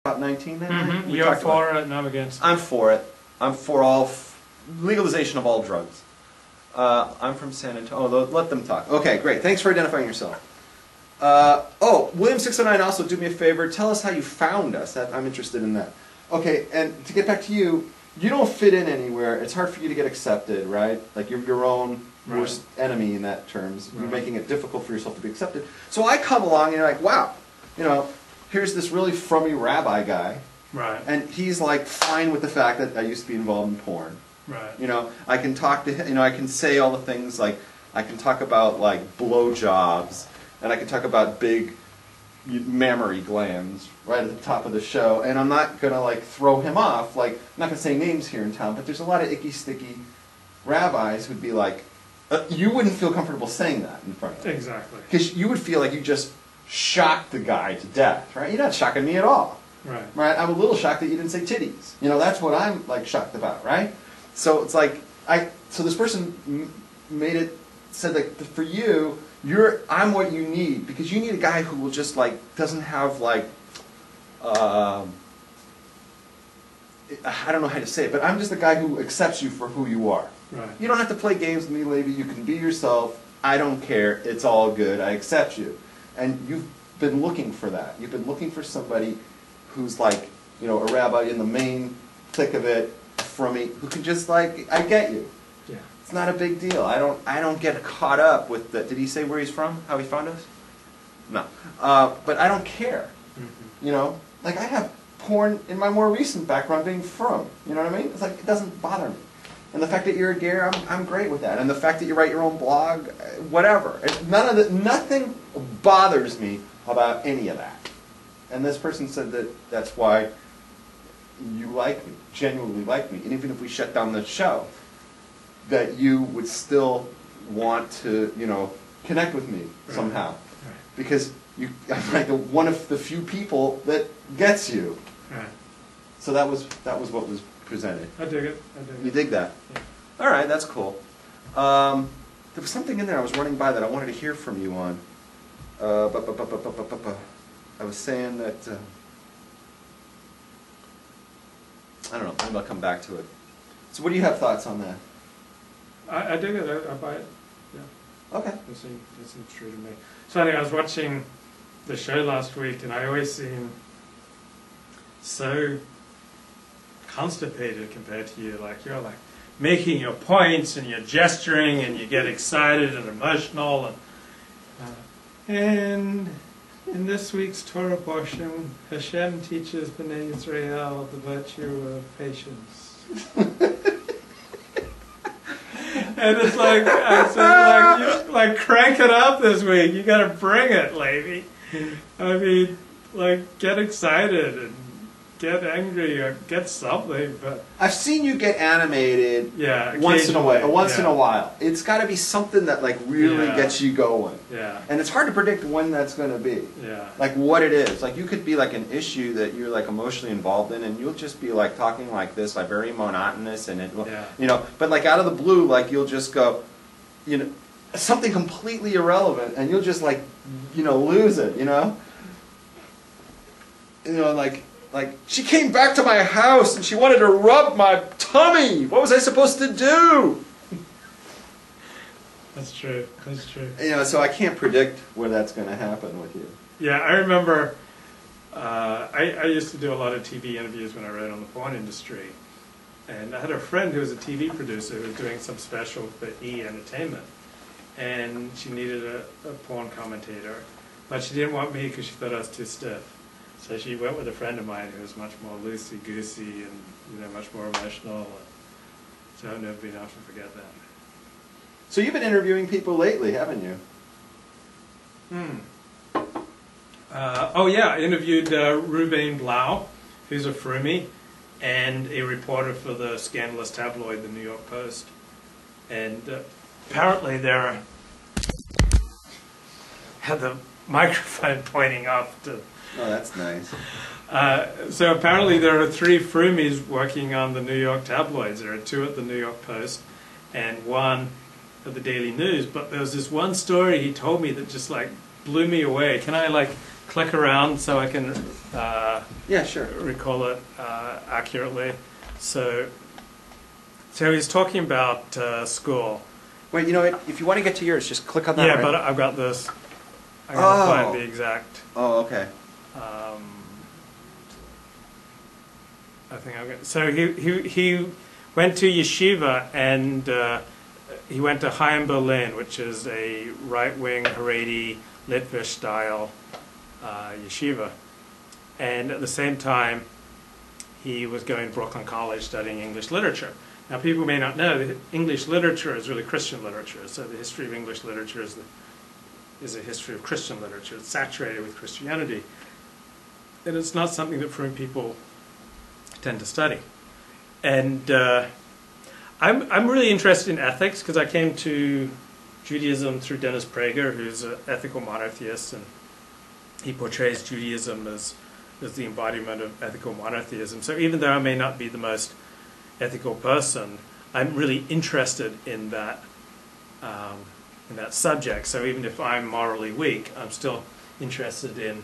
about 19 then? Mm-hmm. You're for it, and I'm against it. I'm for it. I'm for legalization of all drugs. I'm from San Antonio. Oh, let them talk. Okay, great. Thanks for identifying yourself. William609, also do me a favor. Tell us how you found us. I'm interested in that. Okay, and to get back to you, you don't fit in anywhere. It's hard for you to get accepted, right? Like you're your own worst enemy in that terms. You're making it difficult for yourself to be accepted. So I come along and you're like, wow, here's this really frummy rabbi guy. Right. And he's like fine with the fact that I used to be involved in porn. Right. I can talk to him, I can say all the things like, I can talk about like blowjobs, and I can talk about big mammary glands right at the top of the show, and I'm not going to like throw him off. Like, I'm not going to say names here in town, but there's a lot of icky, sticky rabbis who'd be like, you wouldn't feel comfortable saying that in front of him. Exactly. Because you would feel like you just shocked the guy to death, right? You're not shocking me at all. Right. Right? I'm a little shocked that you didn't say titties. That's what I'm like shocked about, right? So it's like, so this person said that for you, I'm what you need, because you need a guy who will just like, doesn't have like, I don't know how to say it, but I'm just the guy who accepts you for who you are. Right. You don't have to play games with me, Levi. You can be yourself. I don't care. It's all good. I accept you. And you've been looking for that. You've been looking for somebody who's like, a rabbi in the main thick of it, from me, who can just like, I get you. Yeah. It's not a big deal. I don't get caught up with the. Did he say where he's from? How he found us? No. But I don't care. Mm-hmm. Like I have porn in my more recent background being from. You know what I mean? It's like it doesn't bother me. And the fact that you're a ger, I'm great with that. And the fact that you write your own blog, whatever. Nothing bothers me about any of that. And this person said that that's why you like me, genuinely like me. And even if we shut down the show, that you would still want to, connect with me somehow. Right. Because I'm like one of the few people that gets you. Right. So that was what was presented. I dig it. You dig that? Yeah. All right, that's cool. There was something in there I was running by that I wanted to hear from you on. I was saying that, I don't know, maybe I'll come back to it. So what do you have thoughts on that? I dig it. I buy it. Yeah. Okay. It seems true to me. So anyway, I was watching the show last week, and I always seem so constipated compared to you. Like you're like making your points, and you're gesturing, and you get excited and emotional, and in this week's Torah portion, Hashem teaches Bnei Israel the virtue of patience. And it's like, I said, like crank it up this week. You got to bring it, lady. I mean, like get excited and get angry or get something. But I've seen you get animated. Yeah, once in a while. Once in yeah. a while. It's got to be something that like really gets you going. Yeah. And it's hard to predict when that's going to be. Yeah. Like what it is. Like you could be like an issue that you're like emotionally involved in, and you'll just be like talking like this, like very monotonous, and it, But like out of the blue, like you'll just go, something completely irrelevant, and you'll just like, lose it, Like, she came back to my house and she wanted to rub my tummy. What was I supposed to do? That's true. That's true. So I can't predict where that's going to happen with you. Yeah, I remember I used to do a lot of TV interviews when I wrote on the porn industry. And I had a friend who was a TV producer who was doing some special for E! Entertainment. And she needed a porn commentator. But she didn't want me because she thought I was too stiff. So she went with a friend of mine who was much more loosey-goosey and much more emotional. So I've never been able to forget that. So you've been interviewing people lately, haven't you? I interviewed Ruvain Blau, who's a Frumi, and a reporter for the scandalous tabloid, the New York Post. And apparently they had the microphone pointing up to... Oh, that's nice. So apparently there are 3 Frumies working on the New York tabloids. There are 2 at the New York Post and 1 at the Daily News. But there was this one story he told me that just like blew me away. Can I like click around so I can Yeah, sure. recall it accurately. So he's talking about school. Wait, you know what? If you want to get to yours, just click on that. Yeah, right? but I've got this. I'm going to find Oh. the exact. Oh, okay. I think I'm going. So he went to yeshiva, and he went to Chaim Berlin, which is a right-wing Haredi Litvish style yeshiva, and at the same time he was going to Brooklyn College studying English literature. Now, people may not know that English literature is really Christian literature. So the history of English literature is a history of Christian literature. It's saturated with Christianity, and it's not something that frum people tend to study. And I'm really interested in ethics because I came to Judaism through Dennis Prager, who's an ethical monotheist, and he portrays Judaism as the embodiment of ethical monotheism. So even though I may not be the most ethical person, I'm really interested in that subject. So even if I'm morally weak, I'm still interested in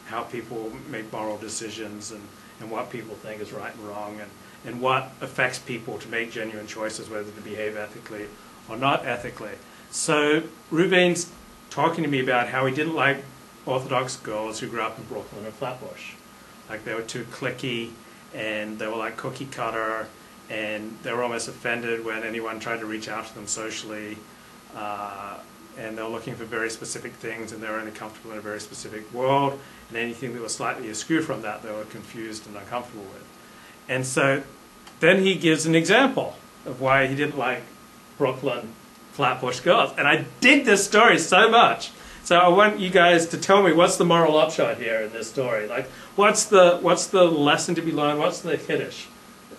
how people make moral decisions and what people think is right and wrong, and what affects people to make genuine choices, whether to behave ethically or not ethically. So Reuben's talking to me about how he didn't like Orthodox girls who grew up in Brooklyn and Flatbush. Like, they were too cliquey, and they were like cookie cutter, and they were almost offended when anyone tried to reach out to them socially, and they were looking for very specific things, and they were only comfortable in a very specific world, and anything that was slightly askew from that they were confused and uncomfortable with. And so then he gives an example of why he didn't like Brooklyn Flatbush girls. And I dig this story so much. So I want you guys to tell me, what's the moral upshot here in this story? Like, what's the lesson to be learned? What's the Kiddush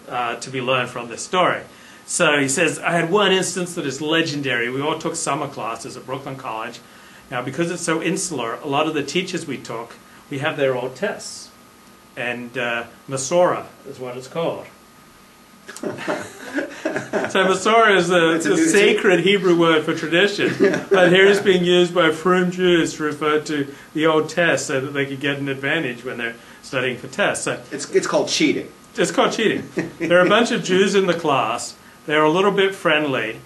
to be learned from this story? So he says, I had one instance that is legendary. We all took summer classes at Brooklyn College. Now, because it's so insular, a lot of the teachers we took, we have their old tests. And Masorah is what it's called. So Masorah is the sacred Hebrew word for tradition. But here it's being used by frum Jews to refer to the old tests so that they could get an advantage when they're studying for tests. So It's called cheating. it's called cheating. There are a bunch of Jews in the class. They're a little bit friendly.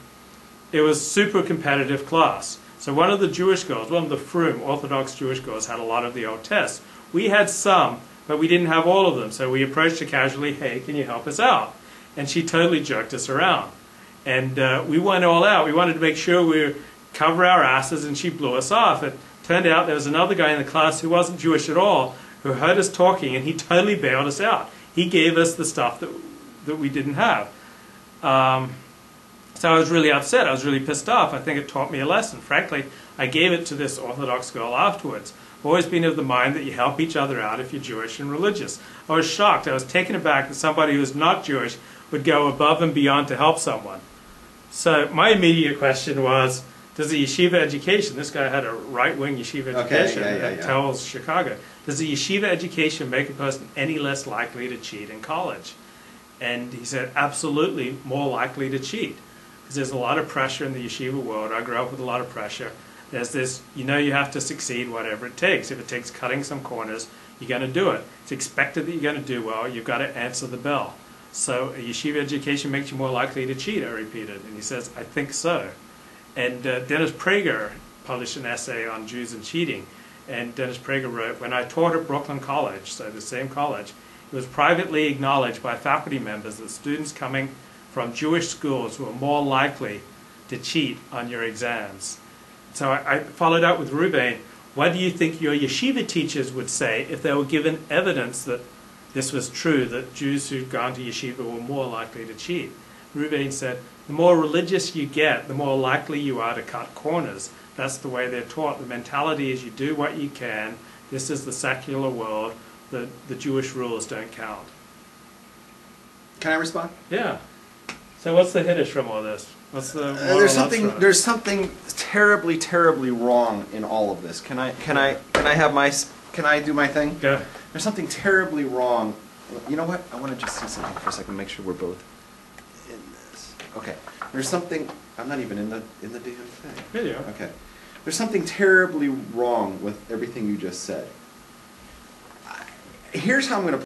It was super competitive class. So one of the Jewish girls, one of the frum Orthodox Jewish girls, had a lot of the old tests. We had some, but we didn't have all of them. So we approached her casually, hey, can you help us out? And she totally jerked us around. And we went all out. We wanted to make sure we would cover our asses, and she blew us off. It turned out there was another guy in the class who wasn't Jewish at all, who heard us talking, and he totally bailed us out. He gave us the stuff that we didn't have. So I was really upset. I was really pissed off. I think it taught me a lesson. Frankly, I gave it to this Orthodox girl afterwards. I've always been of the mind that you help each other out if you're Jewish and religious. I was shocked. I was taken aback that somebody who's not Jewish would go above and beyond to help someone. So my immediate question was, does the yeshiva education, this guy had a right-wing yeshiva education at Tells, Chicago, does the yeshiva education make a person any less likely to cheat in college? And he said, absolutely more likely to cheat. Because there's a lot of pressure in the yeshiva world. I grew up with a lot of pressure. There's this, you have to succeed whatever it takes. If it takes cutting some corners, you're going to do it. It's expected that you're going to do well. You've got to answer the bell. So a yeshiva education makes you more likely to cheat, I repeated. And he says, I think so. And Dennis Prager published an essay on Jews and cheating. And Dennis Prager wrote, when I taught at Brooklyn College, so the same college, it was privately acknowledged by faculty members that students coming from Jewish schools were more likely to cheat on your exams. So I followed up with Reuben, what do you think your yeshiva teachers would say if they were given evidence that this was true, that Jews who'd gone to yeshiva were more likely to cheat? Reuben said, the more religious you get, the more likely you are to cut corners. That's the way they're taught. The mentality is you do what you can. This is the secular world. The Jewish rules don't count. Can I respond? Yeah. So what's the hiddush from all this? What's the there's something terribly, terribly wrong in all of this. Can I do my thing? Go. There's something terribly wrong. You know what? I want to just see something for a second. Make sure we're both in this. Okay. There's something. I'm not even in the damn thing. Video. Okay. There's something terribly wrong with everything you just said. here's how I'm going to